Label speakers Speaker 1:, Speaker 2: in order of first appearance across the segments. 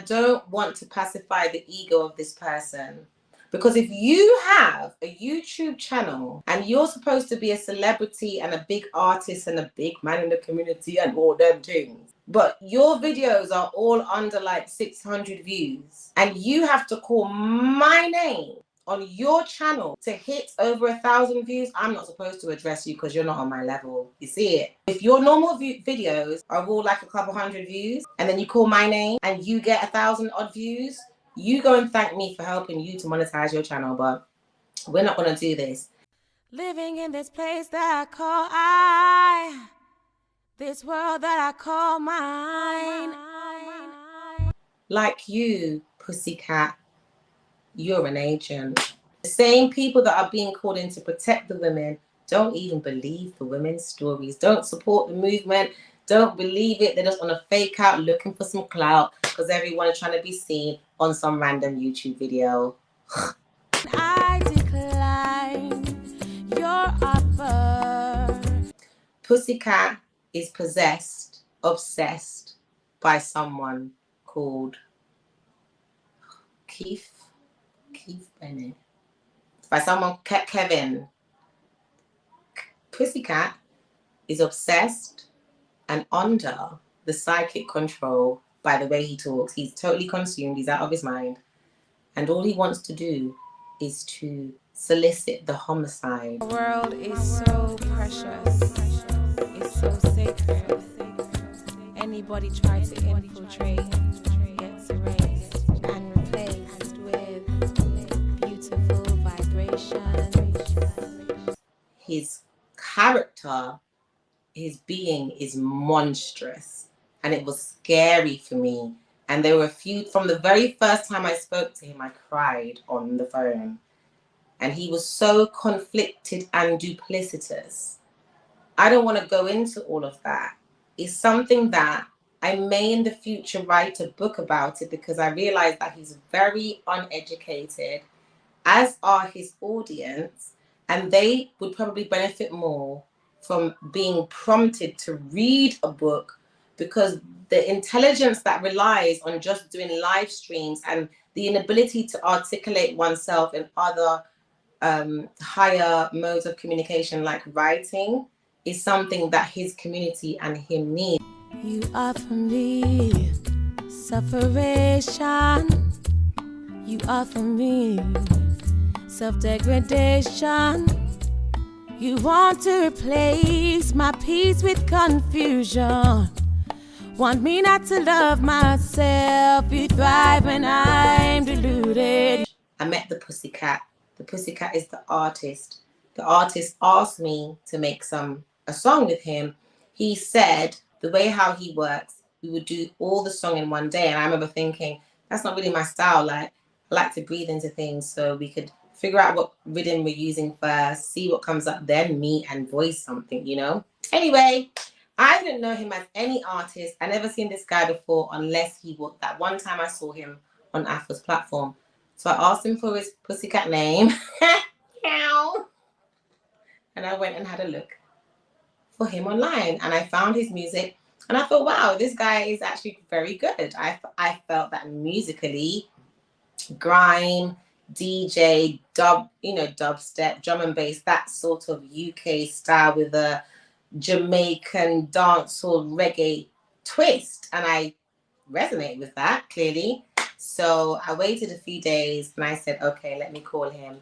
Speaker 1: I don't want to pacify the ego of this person. Because if you have a YouTube channel and you're supposed to be a celebrity and a big artist and a big man in the community and all them things, but your videos are all under like 600 views and you have to call my name on your channel to hit over 1,000 views, I'm not supposed to address you because you're not on my level. You see it? If your normal videos are all like a couple hundred views and then you call my name and you get 1,000 odd views, you go and thank me for helping you to monetize your channel, but we're not going to do this.
Speaker 2: Living in this place that I call I, this world that I call mine.
Speaker 1: Like you, pussycat, you're an agent. The same people that are being called in to protect the women don't even believe the women's stories, don't support the movement, don't believe it. They just want to fake out looking for some clout because everyone is trying to be seen on some random YouTube video.
Speaker 2: I decline your offer.
Speaker 1: Pussycat is possessed, obsessed by someone called Keith Bennett. By someone, Kevin. Pussycat is obsessed and under the psychic control by the way he talks. He's totally consumed. He's out of his mind. And all he wants to do is to solicit the homicide.
Speaker 2: The world is so precious. It's so sacred. Anybody try to infiltrate gets erased and replaced with beautiful vibrations.
Speaker 1: His character, his being is monstrous, and it was scary for me. And there were a few, from the very first time I spoke to him, I cried on the phone. And he was so conflicted and duplicitous. I don't want to go into all of that. It's something that I may in the future write a book about it, because I realize that he's very uneducated, as are his audience, and they would probably benefit more from being prompted to read a book, because the intelligence that relies on just doing live streams and the inability to articulate oneself in other higher modes of communication like writing is something that his community and him need.
Speaker 2: You offer me sufferation. You offer me self-degradation. You want to replace my peace with confusion. Want me not to love myself. You thrive when I'm deluded.
Speaker 1: I met the Pussycat. The Pussycat is the artist. The artist asked me to make a song with him. He said the way how he works, we would do all the song in one day. And I remember thinking, that's not really my style. Like, I like to breathe into things, so we could figure out what rhythm we're using first, see what comes up, then meet and voice something, you know? Anyway, I didn't know him as any artist. I never seen this guy before, unless he was that one time I saw him on Afro's platform. So I asked him for his Pussycat name. And I went and had a look for him online, and I found his music, and I thought, wow, this guy is actually very good. I felt that musically, grime, DJ, dub, dubstep, drum and bass, that sort of UK style with a Jamaican dancehall reggae twist, and I resonate with that clearly. So I waited a few days and I said, okay, let me call him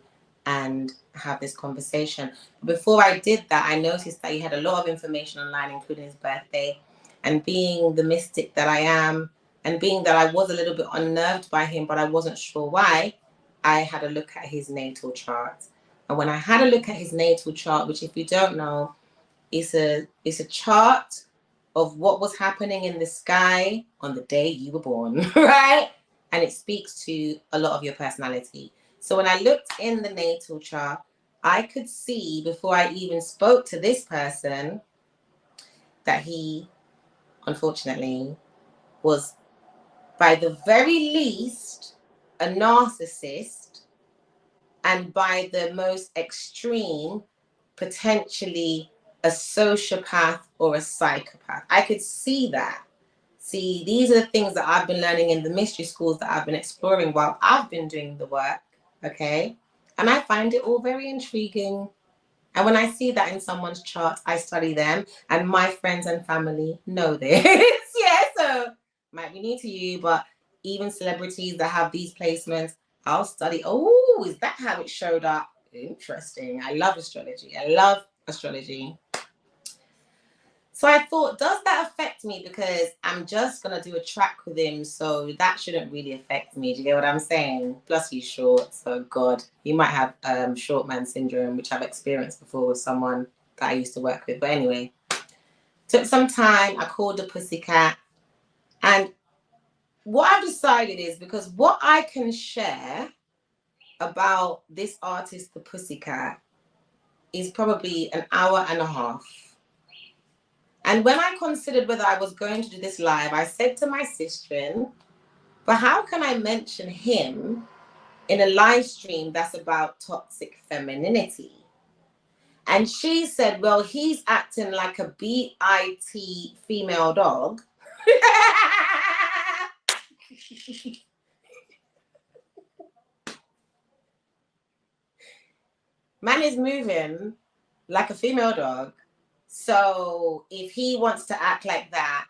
Speaker 1: and have this conversation. Before I did that, I noticed that he had a lot of information online, including his birthday. And being the mystic that I am, and being that I was a little bit unnerved by him, but I wasn't sure why, I had a look at his natal chart. And when I had a look at his natal chart, which if you don't know, it's a chart of what was happening in the sky on the day you were born, right? And it speaks to a lot of your personality. So when I looked in the natal chart, I could see before I even spoke to this person that he, unfortunately, was by the very least a narcissist, and by the most extreme, potentially a sociopath or a psychopath. I could see that. See, these are the things that I've been learning in the mystery schools that I've been exploring while I've been doing the work, okay? And I find it all very intriguing. And when I see that in someone's chart, I study them, and my friends and family know this. Yeah, so might be new to you, but even celebrities that have these placements, I'll study. Oh, is that how it showed up? Interesting. I love astrology. I love astrology. So I thought, does that affect me? Because I'm just going to do a track with him, so that shouldn't really affect me. Do you get what I'm saying? Plus he's short, so God, he might have short man syndrome, which I've experienced before with someone that I used to work with. But anyway, took some time. I called the pussycat. And what I've decided is, because what I can share about this artist, the pussycat, is probably an hour and a half. And when I considered whether I was going to do this live, I said to my sister, but how can I mention him in a live stream that's about toxic femininity? And she said, well, he's acting like a BIT female dog. Man is moving like a female dog. So if he wants to act like that,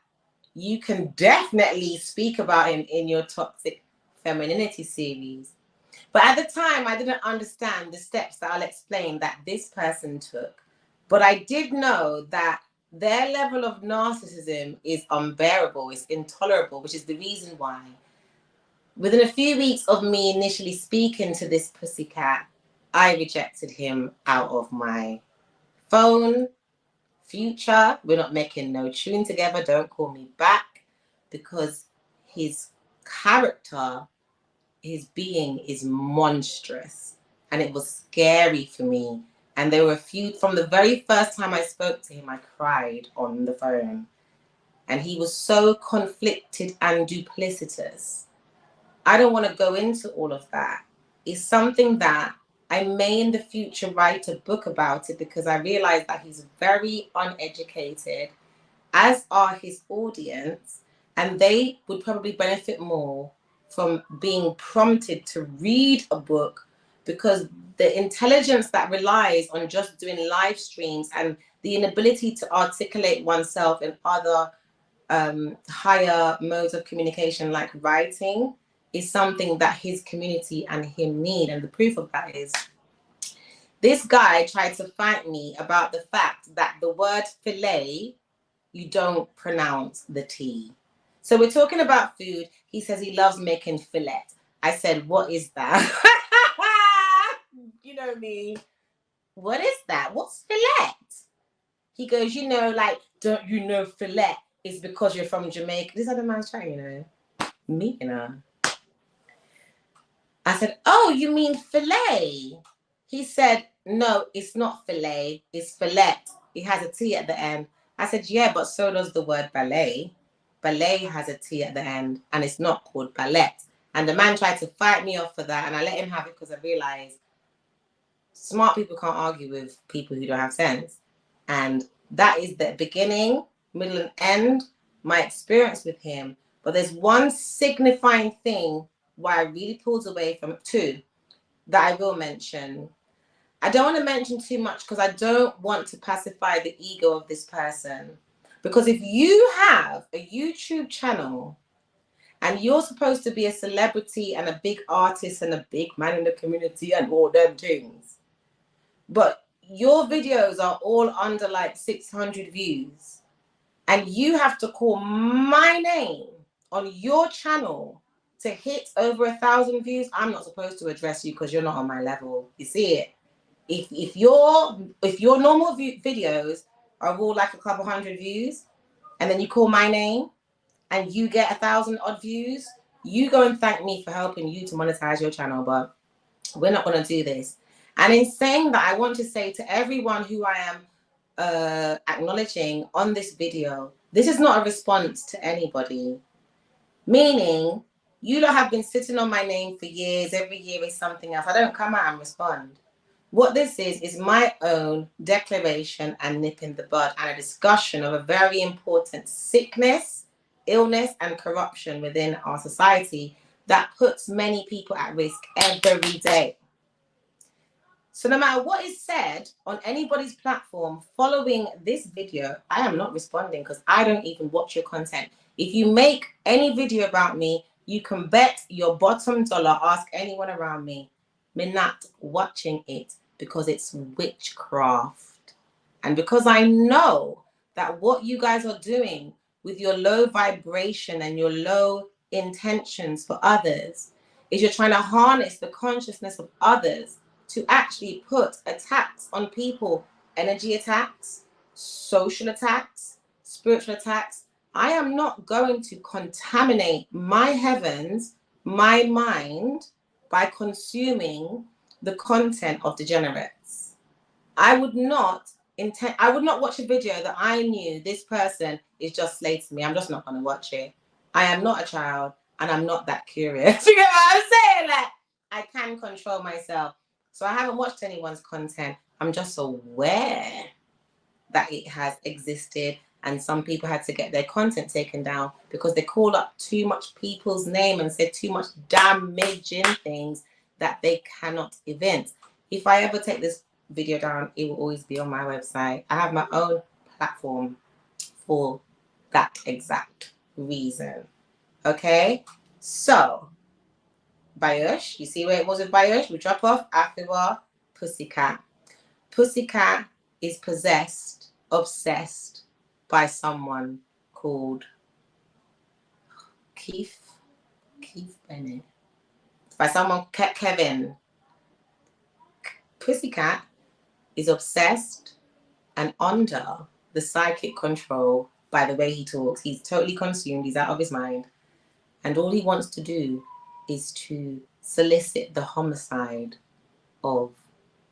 Speaker 1: you can definitely speak about him in your toxic femininity series. But at the time, I didn't understand the steps that I'll explain that this person took. But I did know that their level of narcissism is unbearable, it's intolerable, which is the reason why within a few weeks of me initially speaking to this pussycat, I rejected him out of my phone. Future, we're not making no tune together, don't call me back, because his character, his being is monstrous, and it was scary for me. And there were a few, from the very first time I spoke to him, I cried on the phone, and he was so conflicted and duplicitous. I don't want to go into all of that. It's something that I may in the future write a book about it, because I realize that he's very uneducated, as are his audience, and they would probably benefit more from being prompted to read a book, because the intelligence that relies on just doing live streams and the inability to articulate oneself in other higher modes of communication like writing is something that his community and him need. And the proof of that is this guy tried to fight me about the fact that the word fillet, you don't pronounce the T. So we're talking about food. He says he loves making fillet. I said, what is that? You know me. What is that? What's fillet? He goes, you know, like, don't you know fillet is because you're from Jamaica? This other man's trying, you know. Me, you know. I said, oh, you mean fillet? He said, no, it's not fillet, it's fillet. It has a T at the end. I said, yeah, but so does the word ballet. Ballet has a T at the end, and it's not called ballet. And the man tried to fight me off for that, and I let him have it because I realized smart people can't argue with people who don't have sense. And that is the beginning, middle, and end, my experience with him. But there's one signifying thing why I really pulled away from it too, that I will mention. I don't want to mention too much because I don't want to pacify the ego of this person. Because if you have a YouTube channel and you're supposed to be a celebrity and a big artist and a big man in the community and all them things, but your videos are all under like 600 views, and you have to call my name on your channel to hit over 1,000 views, I'm not supposed to address you because you're not on my level. You see it? If your normal videos are all like a couple hundred views, and then you call my name and you get 1,000 odd views, you go and thank me for helping you to monetize your channel. But we're not going to do this. And in saying that, I want to say to everyone who I am acknowledging on this video, this is not a response to anybody. Meaning, you lot have been sitting on my name for years. Every year is something else. I don't come out and respond. What this is my own declaration and nip in the bud and a discussion of a very important sickness illness and corruption within our society that puts many people at risk every day. So no matter what is said on anybody's platform following this video, I am not responding because I don't even watch your content. If you make any video about me, you can bet your bottom dollar, ask anyone around me, I'm not watching it because it's witchcraft. And because I know that what you guys are doing with your low vibration and your low intentions for others is you're trying to harness the consciousness of others to actually put attacks on people, energy attacks, social attacks, spiritual attacks. I am not going to contaminate my heavens, my mind, by consuming the content of degenerates. I would not watch a video that I knew this person is just slating me. I'm just not going to watch it. I am not a child and I'm not that curious. You get what I'm saying? Like, I can control myself. So I haven't watched anyone's content. I'm just aware that it has existed and some people had to get their content taken down because they call up too much people's name and said too much damaging things that they cannot event. If I ever take this video down, it will always be on my website. I have my own platform for that exact reason. Okay, so Bayush, you see where it was with Bayush? We drop off Afiwa, Pussycat. Pussycat is possessed, obsessed by someone called Keith Bennett. By someone, Kevin. Pussycat is obsessed and under the psychic control by the way he talks. He's totally consumed. He's out of his mind. And all he wants to do is to solicit the homicide of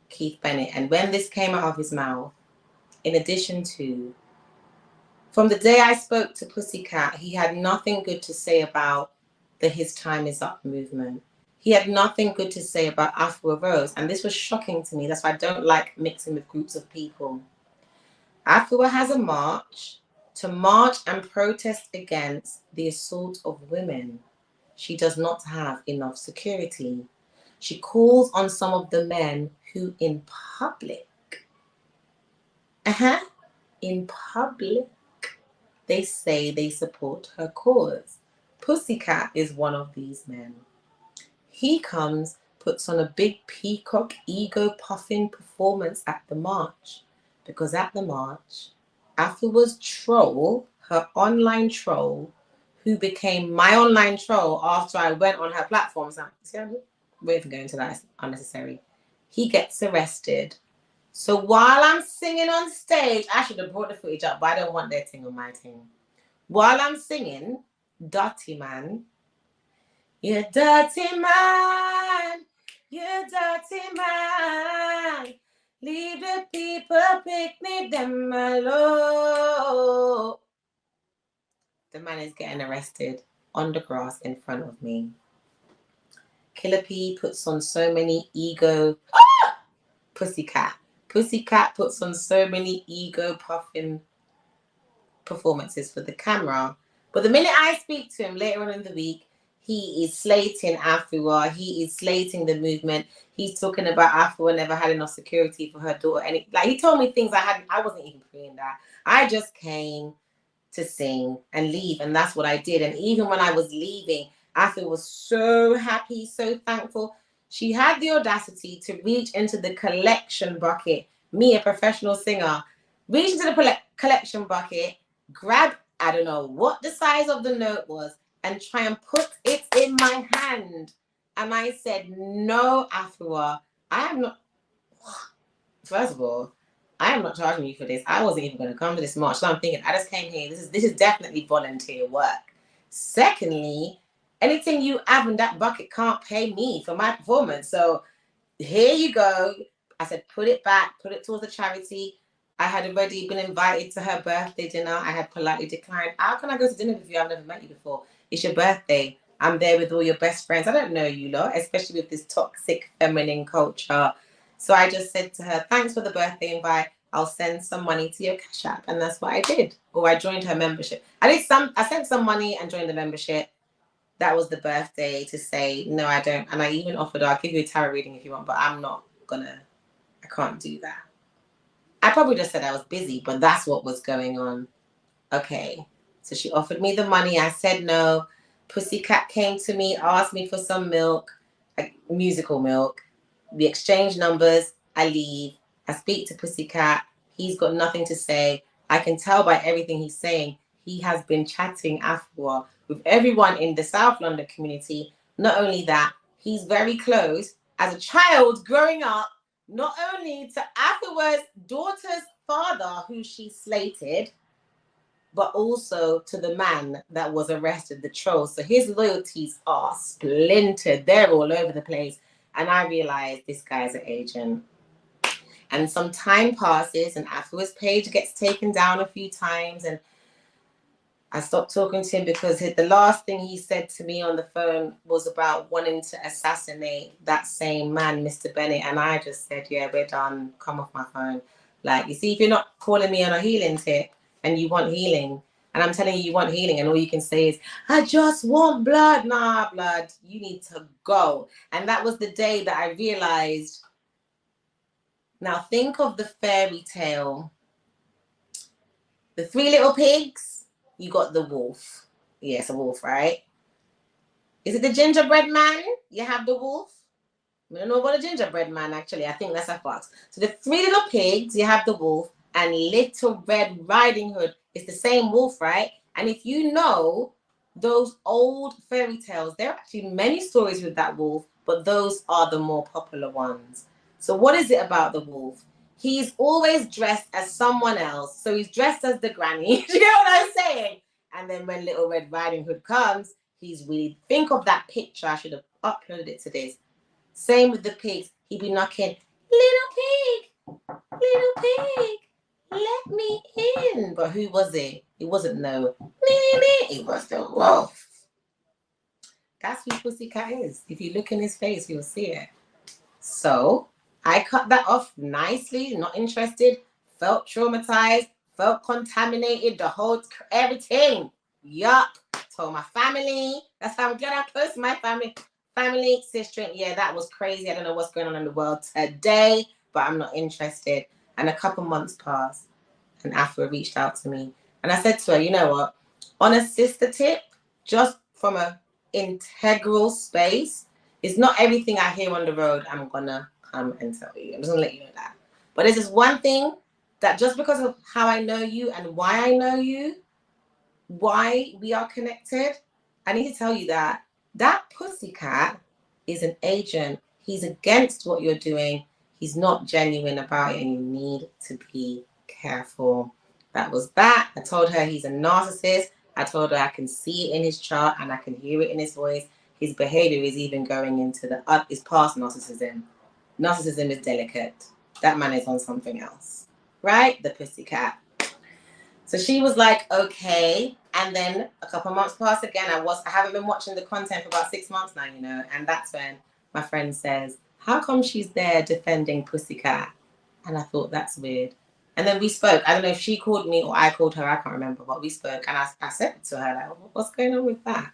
Speaker 1: Keith Bennett. And when this came out of his mouth, in addition to, from the day I spoke to Pussycat, he had nothing good to say about the His Time Is Up movement. He had nothing good to say about Afro Rose. And this was shocking to me. That's why I don't like mixing with groups of people. Afua has a march to march and protest against the assault of women. She does not have enough security. She calls on some of the men who in public, they say they support her cause. Pussycat is one of these men. He comes, puts on a big peacock ego puffing performance at the march. Because at the march, Afua's troll, her online troll, who became my online troll after I went on her platform. So, we're even going to that, it's unnecessary. He gets arrested. So while I'm singing on stage, I should have brought the footage up, but I don't want their thing on my thing. While I'm singing, Dirty Man, you dirty man, you dirty man, leave the people picnic them alone. The man is getting arrested on the grass in front of me. Killa P puts on so many ego... Pussycat puts on so many ego puffing performances for the camera. But the minute I speak to him later on in the week, he is slating Afua. He is slating the movement. He's talking about Afua never had enough security for her daughter. And he told me things I wasn't even doing that. I just came to sing and leave. And that's what I did. And even when I was leaving, Afua was so happy, so thankful. She had the audacity to reach into the collection bucket. Me, a professional singer, reach into the collection bucket, grab, I don't know what the size of the note was, and try and put it in my hand. And I said, no, Afua, I am not. First of all, I am not charging you for this. I wasn't even going to come to this march. So I'm thinking, I just came here. This is definitely volunteer work. Secondly, anything you have in that bucket can't pay me for my performance. So here you go. I said, put it back, put it towards the charity. I had already been invited to her birthday dinner. I had politely declined. How can I go to dinner with you? I've never met you before. It's your birthday. I'm there with all your best friends. I don't know you lot, especially with this toxic feminine culture. So I just said to her, thanks for the birthday invite, I'll send some money to your Cash App. And that's what I did. Or I joined her membership. I sent some money and joined the membership. That was the birthday to say, no, I don't. And I even offered her, I'll give you a tarot reading if you want, but I can't do that. I probably just said I was busy, but that's what was going on. Okay. So she offered me the money. I said no. Pussycat came to me, asked me for some milk, like musical milk. We exchange numbers. I leave. I speak to Pussycat. He's got nothing to say. I can tell by everything he's saying. He has been chatting after with everyone in the South London community. Not only that, he's very close as a child growing up, not only to Afterwards' daughter's father, who she slated, but also to the man that was arrested, the troll. So his loyalties are splintered. They're all over the place. And I realized this guy's an agent. And some time passes and Afterwards' page gets taken down a few times. And I stopped talking to him because the last thing he said to me on the phone was about wanting to assassinate that same man, Mr. Bennett. And I just said, yeah, we're done. Come off my phone. Like, you see, if you're not calling me on a healing tip and you want healing, and I'm telling you want healing, and all you can say is, I just want blood. Nah, blood, you need to go. And that was the day that I realized, now think of the fairy tale. The Three Little Pigs, you got the wolf. Yes, a wolf, right? Is it the gingerbread man? You have the wolf. I don't know about a gingerbread man, actually. I think that's a fox. So the Three Little Pigs, you have the wolf, and Little Red Riding Hood is the same wolf, right? And if you know those old fairy tales, there are actually many stories with that wolf, but those are the more popular ones. So what is it about the wolf? He's always dressed as someone else. So he's dressed as the granny. You know what I'm saying? And then when Little Red Riding Hood comes, he's really, think of that picture. I should have uploaded it to this. Same with the pigs. He'd be knocking, little pig, let me in. But who was it? It wasn't no, it was the wolf. That's who Pussycat is. If you look in his face, you'll see it. So I cut that off nicely, not interested, felt traumatized, felt contaminated, the whole, everything. Yup. Told my family. That's how I'm glad I close to my family, sister. Yeah, that was crazy. I don't know what's going on in the world today, but I'm not interested. And a couple months passed, and Afra reached out to me. And I said to her, you know what? On a sister tip, just from an integral space, it's not everything I hear on the road I'm going to come and tell you. I'm just going to let you know that. But there's this one thing that just because of how I know you and why I know you, why we are connected, I need to tell you that Pussycat is an agent. He's against what you're doing. He's not genuine about it, and you need to be careful. That was that. I told her he's a narcissist. I told her I can see it in his chart and I can hear it in his voice. His behavior is even going into his past narcissism. Narcissism is delicate. That man is on something else, right? The Pussycat. So she was like, okay. And then a couple of months passed again. I haven't been watching the content for about 6 months now, you know. And that's when my friend says, how come she's there defending Pussycat? And I thought, that's weird. And then we spoke. I don't know if she called me or I called her. I can't remember, but we spoke. And I said to her, like, what's going on with that?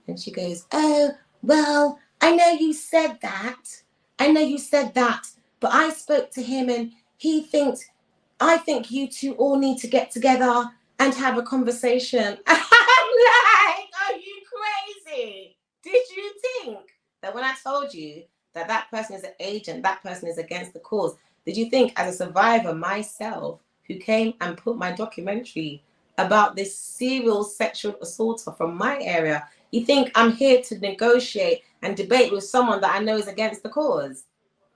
Speaker 1: And she goes, oh, well, I know you said that. But I spoke to him and I think you two all need to get together and have a conversation. I'm like, are you crazy? Did you think that when I told you that person is an agent, that person is against the cause, did you think as a survivor myself who came and put my documentary about this serial sexual assaulter from my area, you think I'm here to negotiate and debate with someone that I know is against the cause?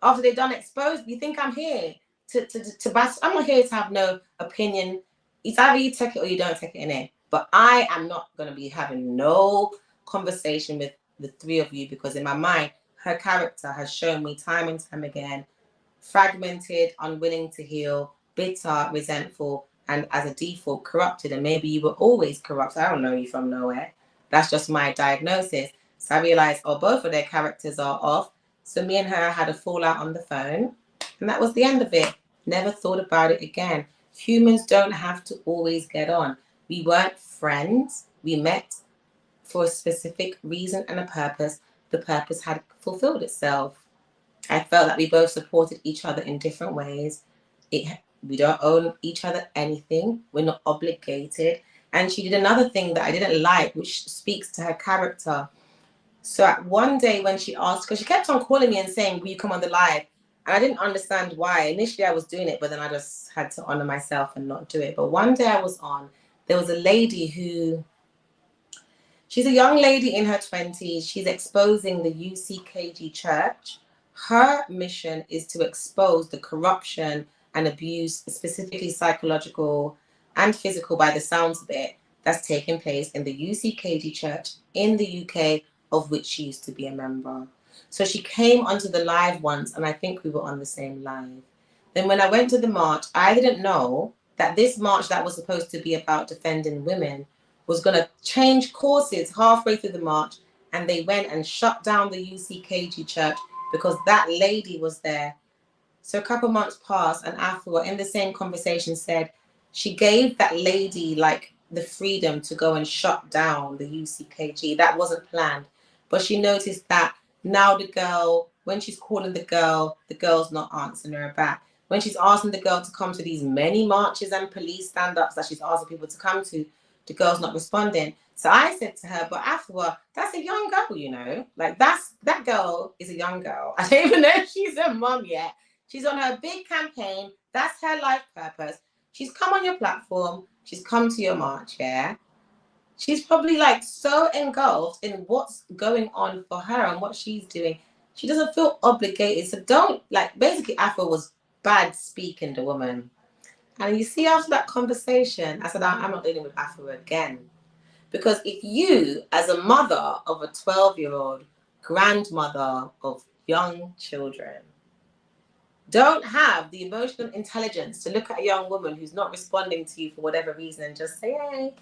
Speaker 1: After they've done exposed, you think I'm here to bash? I'm not here to have no opinion. It's either you take it or you don't take it in it. But I am not going to be having no conversation with the three of you, because in my mind, her character has shown me time and time again, fragmented, unwilling to heal, bitter, resentful, and as a default, corrupted. And maybe you were always corrupt. I don't know you from nowhere. That's just my diagnosis. So I realized, both of their characters are off. So me and her had a fallout on the phone. And that was the end of it. never thought about it again. Humans don't have to always get on. We weren't friends. We met for a specific reason and a purpose. The purpose had fulfilled itself. I felt that we both supported each other in different ways. We don't owe each other anything. We're not obligated. And she did another thing that I didn't like, which speaks to her character. So one day when she asked, because she kept on calling me and saying, will you come on the live? And I didn't understand why. Initially I was doing it, but then I just had to honor myself and not do it. But one day I was on, there was a lady who, she's a young lady in her 20s. She's exposing the UCKG church. Her mission is to expose the corruption and abuse, specifically psychological and physical by the sounds of it, that's taking place in the UCKG church in the UK, of which she used to be a member. So she came onto the live once, and I think we were on the same live. Then when I went to the march, I didn't know that this march that was supposed to be about defending women was going to change courses halfway through the march, and they went and shut down the UCKG church because that lady was there. So a couple months passed, and Afua, in the same conversation, said she gave that lady like the freedom to go and shut down the UCKG. That wasn't planned. But she noticed that now the girl, when she's calling the girl's not answering her back. When she's asking the girl to come to these many marches and police stand-ups that she's asking people to come to, the girl's not responding. So I said to her, but Afua, that's a young girl, you know? Like that girl is a young girl. I don't even know if she's a mum yet. She's on her big campaign. That's her life purpose. She's come on your platform. She's come to your march, yeah? She's probably like so engulfed in what's going on for her and what she's doing. She doesn't feel obligated. So don't, like, basically Afro was bad speaking the woman. And you see, after that conversation, I said, I'm not dealing with Afro again. Because if you, as a mother of a 12-year-old, grandmother of young children, don't have the emotional intelligence to look at a young woman who's not responding to you for whatever reason and just say, hey,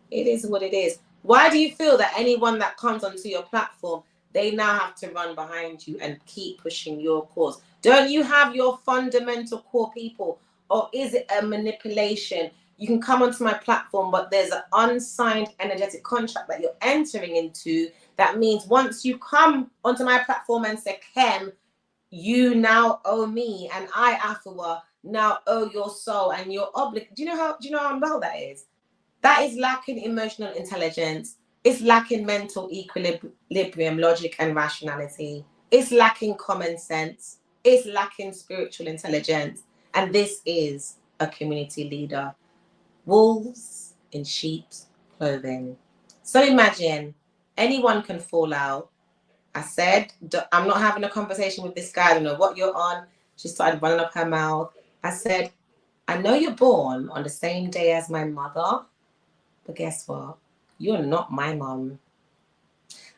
Speaker 1: it is what it is. Why do you feel that anyone that comes onto your platform, they now have to run behind you and keep pushing your cause? Don't you have your fundamental core people? Or is it a manipulation? You can come onto my platform, but there's an unsigned energetic contract that you're entering into. That means once you come onto my platform and say, Kem, you now owe me, and I, Afua, now owe your soul, and you're obligated. Do you know how well that is? That is lacking emotional intelligence. It's lacking mental equilibrium, logic, and rationality. It's lacking common sense. It's lacking spiritual intelligence. And this is a community leader. Wolves in sheep's clothing. So imagine anyone can fall out. I said, I'm not having a conversation with this guy. I don't know what you're on. She started running up her mouth. I said, I know you're born on the same day as my mother, but guess what? You're not my mom.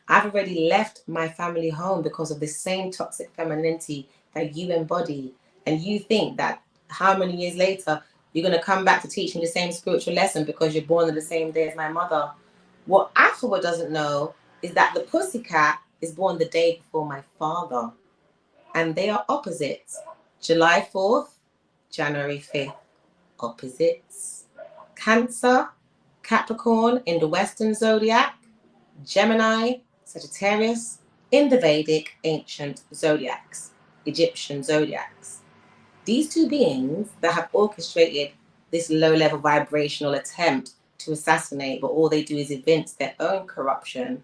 Speaker 1: I've already left my family home because of the same toxic femininity that you embody. And you think that how many years later, you're going to come back to teach me the same spiritual lesson because you're born on the same day as my mother. What Afua doesn't know is that the pussycat is born the day before my father. And they are opposites. July 4th, January 5th. Opposites. Cancer, Capricorn in the Western zodiac, Gemini, Sagittarius in the Vedic ancient zodiacs, Egyptian zodiacs. These two beings that have orchestrated this low-level vibrational attempt to assassinate, but all they do is evince their own corruption,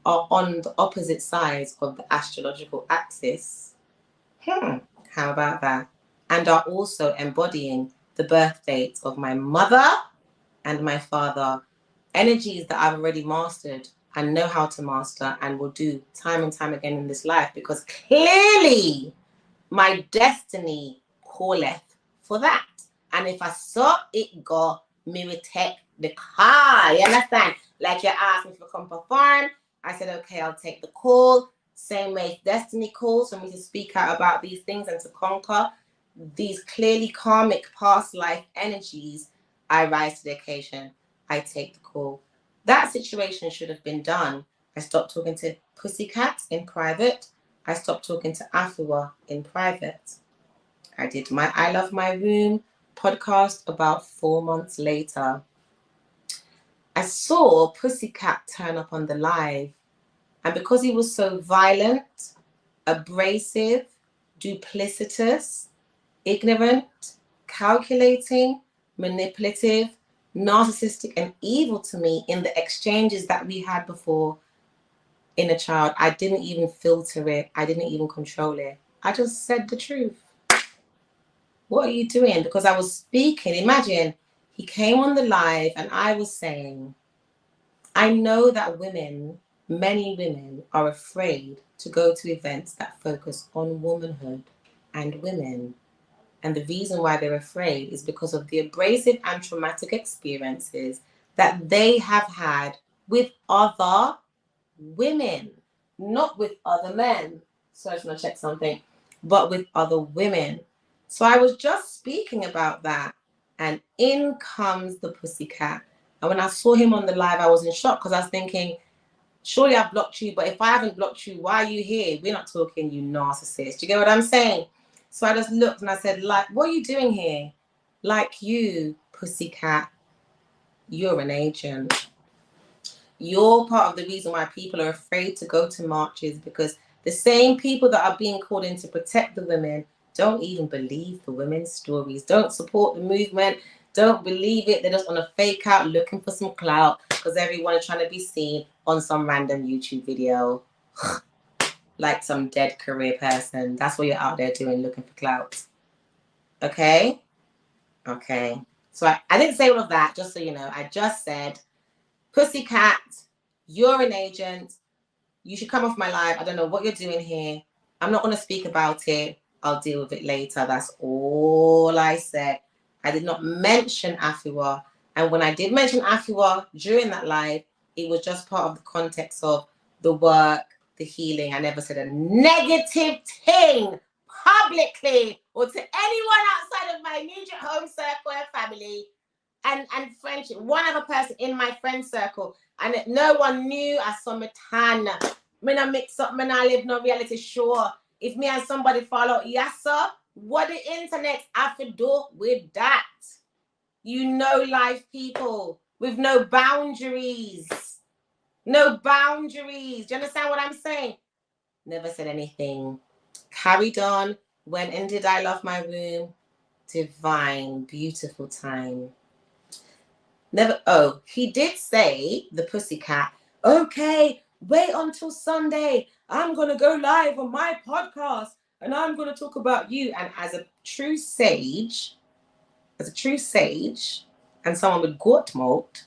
Speaker 1: are on the opposite sides of the astrological axis. How about that? And are also embodying the birth dates of my mother and my father, energies that I've already mastered and know how to master and will do time and time again in this life, because clearly my destiny calleth for that. And if I saw it go, me will take the car. You understand? Like you asked me to come perform. I said, okay, I'll take the call. Same way destiny calls for me to speak out about these things and to conquer these clearly karmic past life energies. I rise to the occasion. I take the call. That situation should have been done. I stopped talking to pussycats in private. I stopped talking to Afua in private. I did my I Love My Room podcast about 4 months later. I saw Pussycat turn up on the live, and because he was so violent, abrasive, duplicitous, ignorant, calculating, manipulative, narcissistic, and evil to me in the exchanges that we had before in a child, I didn't even filter it. I didn't even control it. I just said the truth. What are you doing? Because I was speaking. Imagine he came on the live and I was saying, I know that women, many women, are afraid to go to events that focus on womanhood and women. And the reason why they're afraid is because of the abrasive and traumatic experiences that they have had with other women, not with other men. So I just want to check something, but with other women. So I was just speaking about that, and in comes the Pussycat. And when I saw him on the live, I was in shock because I was thinking, surely I've blocked you, but if I haven't blocked you, why are you here? We're not talking, you narcissist. You get what I'm saying? So I just looked and I said, like, what are you doing here? Like you, Pussycat, you're an agent. You're part of the reason why people are afraid to go to marches, because the same people that are being called in to protect the women don't even believe the women's stories, don't support the movement, don't believe it. They just want to fake out looking for some clout because everyone is trying to be seen on some random YouTube video like some dead career person. That's what you're out there doing, looking for clout. Okay? Okay. So I didn't say all of that, just so you know. I just said, Pussycat, you're an agent. You should come off my live. I don't know what you're doing here. I'm not going to speak about it. I'll deal with it later. That's all I said. I did not mention Afua. And when I did mention Afua during that live, it was just part of the context of the work, the healing. I never said a negative thing publicly or to anyone outside of my immediate home circle and family and friendship. One other person in my friend circle. And no one knew I saw my tan. Me not mix up, me not live no reality show. If me and somebody follow, yes sir, what the internet have to do with that? You know life people with no boundaries. No boundaries. Do you understand what I'm saying? Never said anything. Carried on, went and did I Love My Room. Divine, beautiful time. Never, oh, he did say, the Pussycat, okay, wait until Sunday. I'm going to go live on my podcast and I'm going to talk about you. And as a true sage, and someone with gut malt,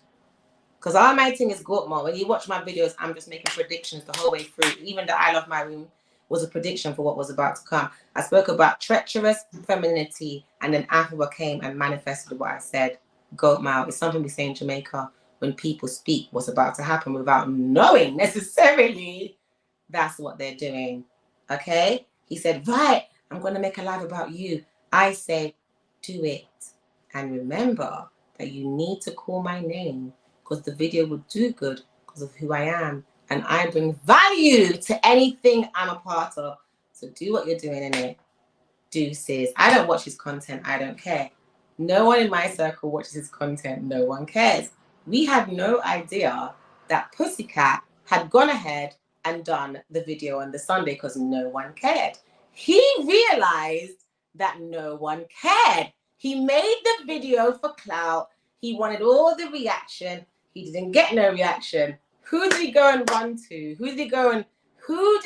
Speaker 1: because all my thing is gut malt. When you watch my videos, I'm just making predictions the whole way through. Even the I Love My Room was a prediction for what was about to come. I spoke about treacherous femininity, and then Afua came and manifested what I said. Goat mouth is something we say in Jamaica when people speak what's about to happen without knowing necessarily that's what they're doing. Okay? He said, right, I'm going to make a live about you. I say, do it. And remember that you need to call my name because the video will do good because of who I am. And I bring value to anything I'm a part of. So do what you're doing in it. Deuces. I don't watch his content. I don't care. No one in my circle watches his content. No one cares. We had no idea that Pussycat had gone ahead and done the video on the Sunday because no one cared. He realized that no one cared. He made the video for clout. He wanted all the reaction. He didn't get no reaction. Who did he go and run to? Who did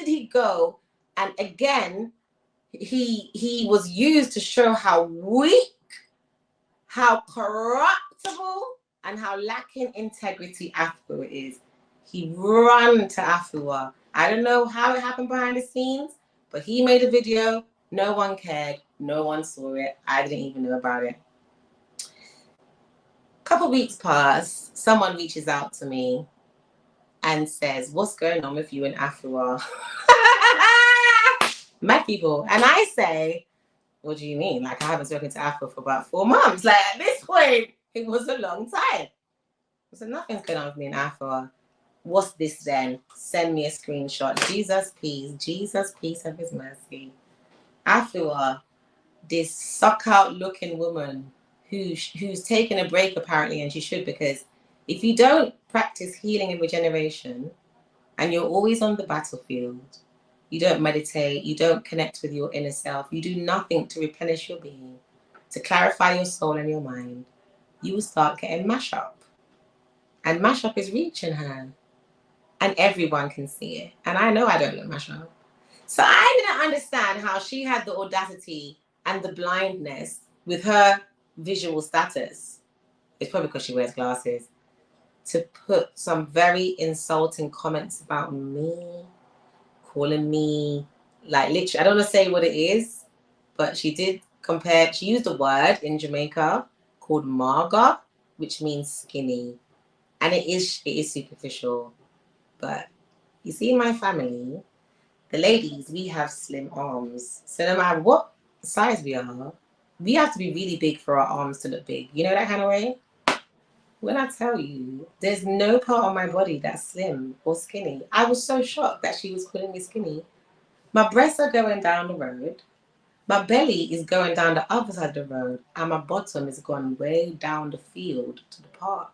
Speaker 1: he go? And again, he was used to show how weak, how corruptible, and how lacking integrity Afua is. He ran to Afua. I don't know how it happened behind the scenes, but he made a video. No one cared. No one saw it. I didn't even know about it. A couple weeks pass. Someone reaches out to me and says, what's going on with you and Afua? Mad people. And I say, what do you mean? Like, I haven't spoken to Afua for about 4 months. Like, at this point, it was a long time. I said, nothing's going on with me and Afua. What's this then? Send me a screenshot. Jesus, peace. Jesus, peace of his mercy. Afua, this suck out looking woman who's taking a break apparently, and she should, because if you don't practice healing and regeneration and you're always on the battlefield, you don't meditate, you don't connect with your inner self, you do nothing to replenish your being, to clarify your soul and your mind, you will start getting mash up. And mash up is reaching her. And everyone can see it. And I know I don't look mash up. So I didn't understand how she had the audacity and the blindness with her visual status. It's probably because she wears glasses. To put some very insulting comments about me, calling me, like, literally, I don't want to say what it is, but she did compare, she used a word in Jamaica called marga, which means skinny. And it is superficial. But you see, in my family, the ladies, we have slim arms. So no matter what size we are, we have to be really big for our arms to look big. You know that kind of way? When I tell you, there's no part of my body that's slim or skinny. I was so shocked that she was calling me skinny. My breasts are going down the road. My belly is going down the other side of the road. And my bottom is going way down the field to the park.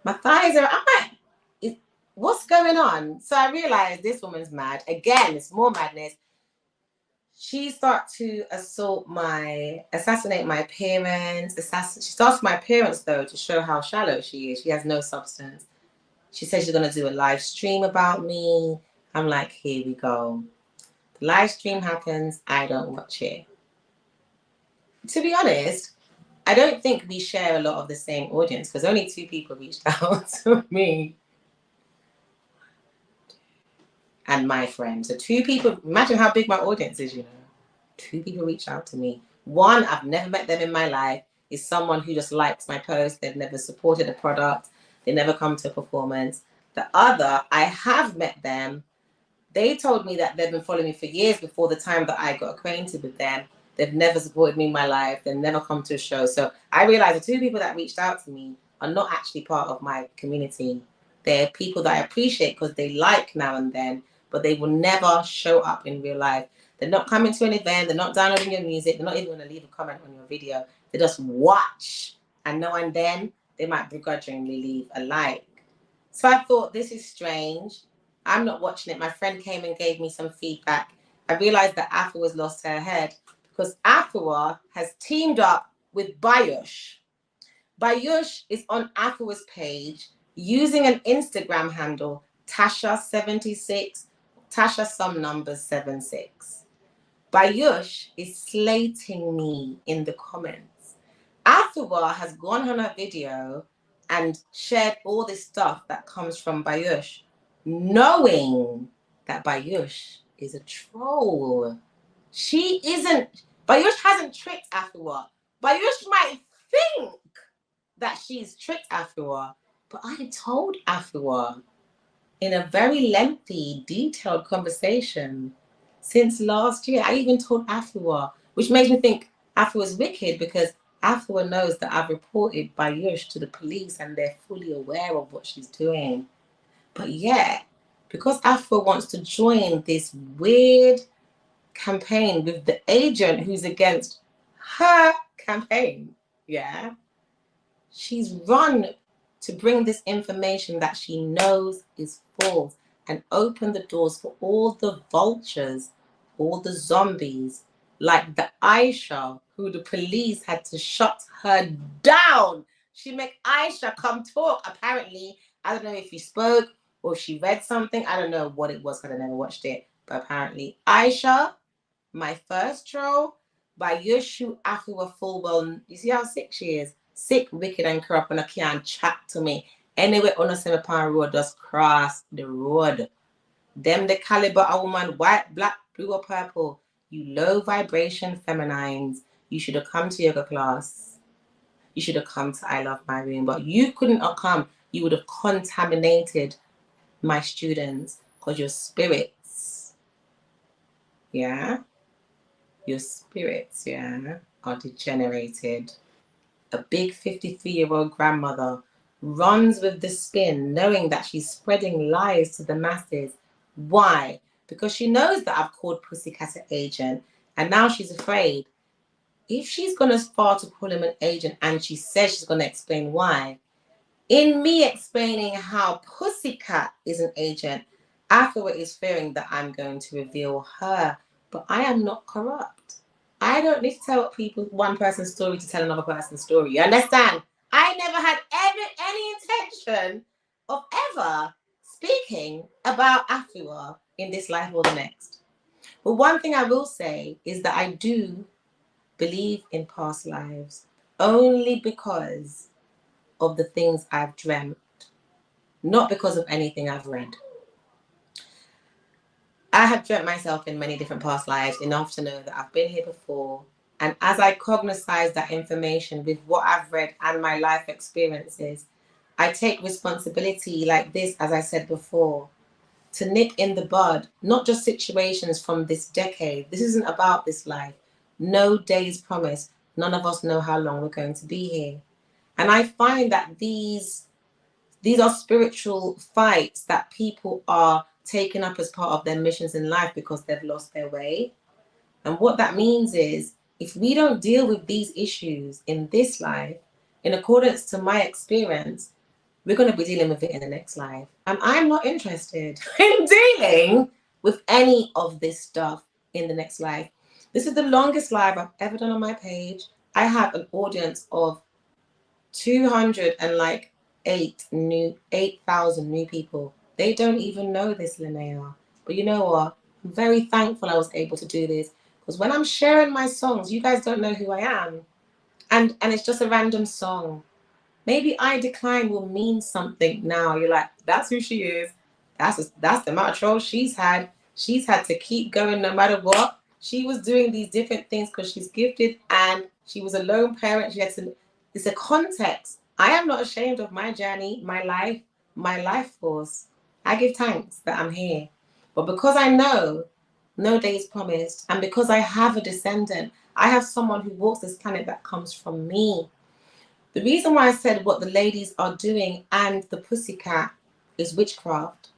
Speaker 1: My thighs are, I'm like, what's going on? So I realized this woman's mad. Again, it's more madness. She starts to assassinate my parents. She starts my parents, though, to show how shallow she is. She has no substance. She says she's going to do a live stream about me. I'm like, here we go. The live stream happens. I don't watch it. To be honest, I don't think we share a lot of the same audience, because only 2 people reached out to me and my friend. So 2 people, imagine how big my audience is, 2 people reached out to me. One, I've never met them in my life, is someone who just likes my post. They've never supported a product. They never come to a performance. The other, I have met them. They told me that they've been following me for years before the time that I got acquainted with them. They've never supported me in my life. They've never come to a show. So I realized the 2 people that reached out to me are not actually part of my community. They're people that I appreciate because they like now and then, but they will never show up in real life. They're not coming to an event. They're not downloading your music. They're not even going to leave a comment on your video. They just watch. And now and then, they might begrudgingly leave a like. So I thought, this is strange. I'm not watching it. My friend came and gave me some feedback. I realized that Afua has lost her head because Afua has teamed up with Bayush. Bayush is on Afua's page using an Instagram handle, Tasha76, Tasha some numbers 76. Bayush is slating me in the comments. Afua has gone on her video and shared all this stuff that comes from Bayush, knowing that Bayush is a troll. She isn't, Bayush hasn't tricked Afua. Bayush might think that she's tricked Afua, but I told Afua in a very lengthy, detailed conversation since last year. I even told Afua, which makes me think Afua's wicked, because Afua knows that I've reported Bayush to the police and they're fully aware of what she's doing. But yeah, because Afua wants to join this weird campaign with the agent who's against her campaign, yeah, she's run to bring this information that she knows is false and open the doors for all the vultures, all the zombies, like the Aisha, who the police had to shut her down. She made Aisha come talk. Apparently, I don't know if she spoke or if she read something. I don't know what it was because I never watched it. But apparently, Aisha, my first troll, by Yushu Afua full well. You see how sick she is? Sick, wicked, and corrupt, and I can't chat to me. Anyway, on a semi-pan road, just cross the road. Them the caliber of woman, white, black, blue, or purple. You low vibration feminines. You should have come to yoga class. You should have come to I Love My Room, but you couldn't have come. You would have contaminated my students because your spirits, yeah, your spirits, yeah, are degenerated. A big 53-year-old grandmother runs with the spin, knowing that she's spreading lies to the masses. Why? Because she knows that I've called Pussycat an agent, and now she's afraid. if she's gone as far to call him an agent and she says she's going to explain why, in me explaining how Pussycat is an agent, Afua is fearing that I'm going to reveal her. But I am not corrupt. I don't need to tell people one person's story to tell another person's story. You understand? I never had any intention of ever speaking about Afua in this life or the next. But one thing I will say is that I do believe in past lives only because of the things I've dreamt, not because of anything I've read. I have dreamt myself in many different past lives, enough to know that I've been here before. And as I cognitize that information with what I've read and my life experiences, I take responsibility like this, as I said before, to nip in the bud, not just situations from this decade. This isn't about this life. No day is promised. None of us know how long we're going to be here. And I find that these are spiritual fights that people are taking up as part of their missions in life because they've lost their way. And what that means is, if we don't deal with these issues in this life, in accordance to my experience, we're going to be dealing with it in the next life. And I'm not interested in dealing with any of this stuff in the next life. This is the longest live I've ever done on my page. I have an audience of 8,000 new people. They don't even know this, Linnea. But you know what? I'm very thankful I was able to do this, because when I'm sharing my songs, you guys don't know who I am. And it's just a random song. Maybe I Decline will mean something now. You're like, that's who she is. That's the amount of trolls she's had. She's had to keep going no matter what. She was doing these different things because she's gifted and she was a lone parent. She had to. It's a context. I am not ashamed of my journey, my life force. I give thanks that I'm here. But because I know no day is promised, and because I have a descendant, I have someone who walks this planet that comes from me. The reason why I said what the ladies are doing and the pussycat is witchcraft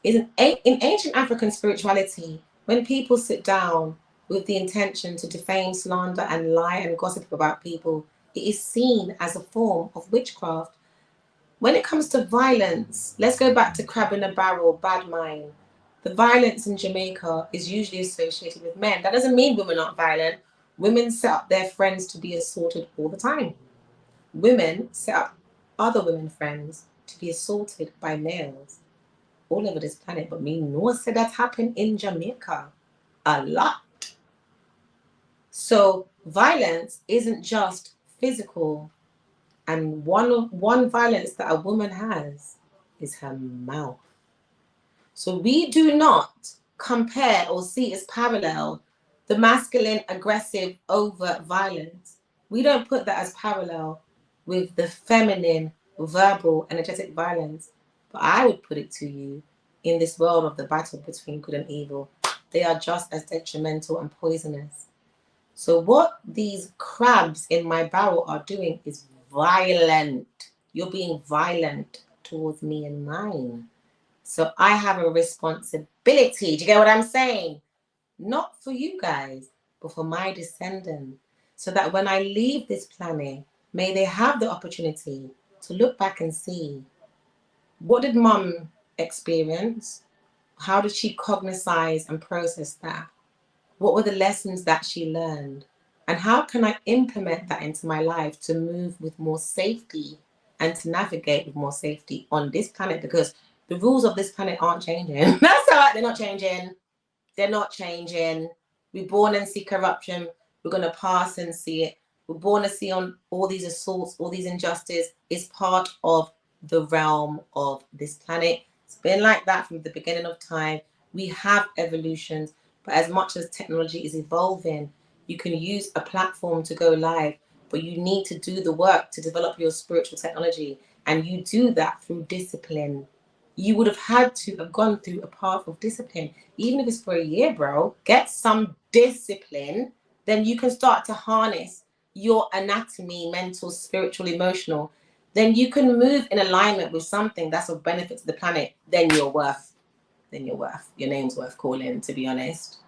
Speaker 1: is in ancient African spirituality, when people sit down with the intention to defame, slander, and lie and gossip about people, it is seen as a form of witchcraft. When it comes to violence, let's go back to crab in a barrel, bad mind. The violence in Jamaica is usually associated with men. That doesn't mean women aren't violent. Women set up their friends to be assaulted all the time. Women set up other women friends to be assaulted by males all over this planet. But me no say that happened in Jamaica a lot. So violence isn't just physical, and one violence that a woman has is her mouth. So we do not compare or see as parallel the masculine, aggressive, overt violence. We don't put that as parallel with the feminine, verbal, energetic violence. But I would put it to you, in this world of the battle between good and evil, they are just as detrimental and poisonous. So what these crabs in my barrel are doing is violent. You're being violent towards me and mine. So I have a responsibility. Do you get what I'm saying? Not for you guys, but for my descendants. So that when I leave this planet, may they have the opportunity to look back and see, what did mum experience? How did she cognize and process that? What were the lessons that she learned? And how can I implement that into my life to move with more safety and to navigate with more safety on this planet? Because the rules of this planet aren't changing. That's all right, they're not changing. They're not changing. We're born and see corruption. We're going to pass and see it. We're born to see on all these assaults, all these injustice is part of the realm of this planet. It's been like that from the beginning of time. We have evolutions. But as much as technology is evolving, you can use a platform to go live, but you need to do the work to develop your spiritual technology. And you do that through discipline. You would have had to have gone through a path of discipline. Even if it's for a year, bro, get some discipline. Then you can start to harness your anatomy, mental, spiritual, emotional. Then you can move in alignment with something that's of benefit to the planet. Then you're worth. Your name's worth calling, to be honest.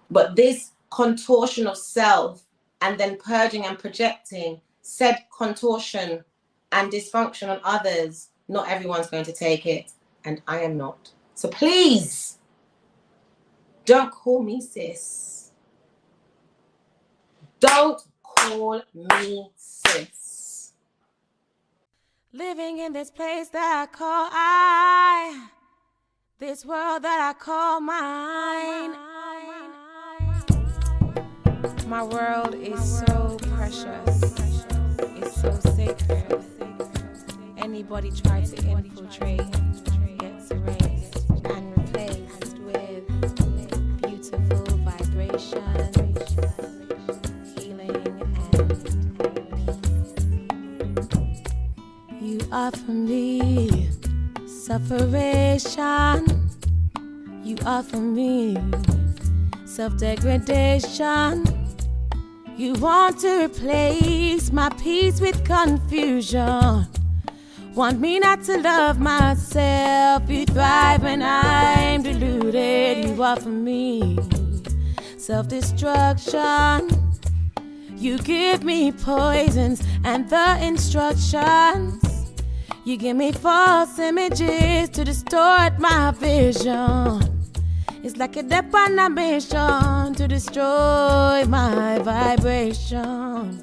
Speaker 1: But this contortion of self and then purging and projecting said contortion and dysfunction on others, not everyone's going to take it, and I am not. So please, don't call me sis. Don't call me sis.
Speaker 2: Living in this place that I call I, this world that I call mine. My world is so precious, it's so sacred. Anybody try to infiltrate gets erased and replaced with beautiful vibrations, healing and peace. You offer me sufferation, you offer me self-degradation. You want to replace my peace with confusion. Want me not to love myself. You thrive when I'm deluded. You offer me self-destruction. You give me poisons and the instructions. You give me false images to distort my vision. It's like a dip on a mission to destroy my vibration.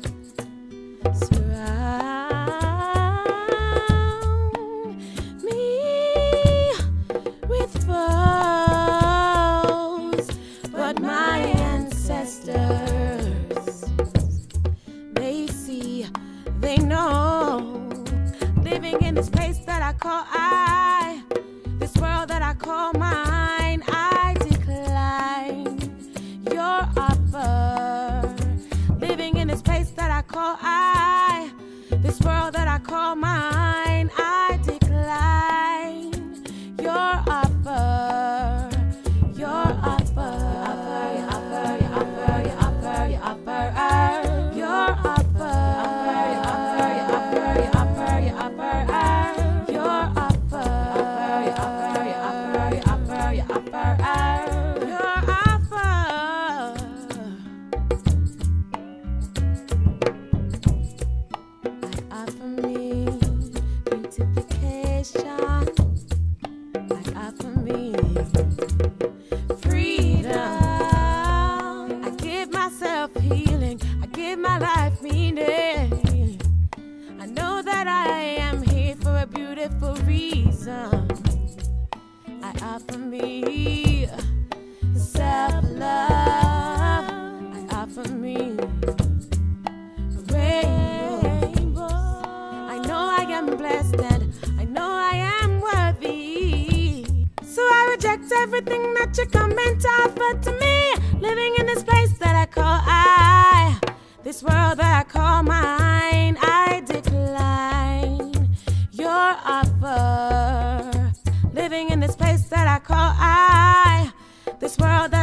Speaker 2: Surround me with foes, but my ancestors, they see, they know. Living in this place that I call I, this world that I call mine, I decline your offer. Living in this place that I call I, this world that I call mine, I decline your offer. Your offer. Your offer. Your offer. Your offer. Your offer. Your offer. Your offer. Your offer. Your offer. Your offer. Your offer. I offer me beautification. I offer me freedom. I give myself healing. I give my life meaning. I know that I am here for a beautiful reason. I offer me self-love. I offer me rainbow. I know I am blessed and I know I am worthy. So I reject everything that you're coming to offer to me. Living in this place that I call I, this world that I call mine, I decline your offer. Living in this place that I call I, this world that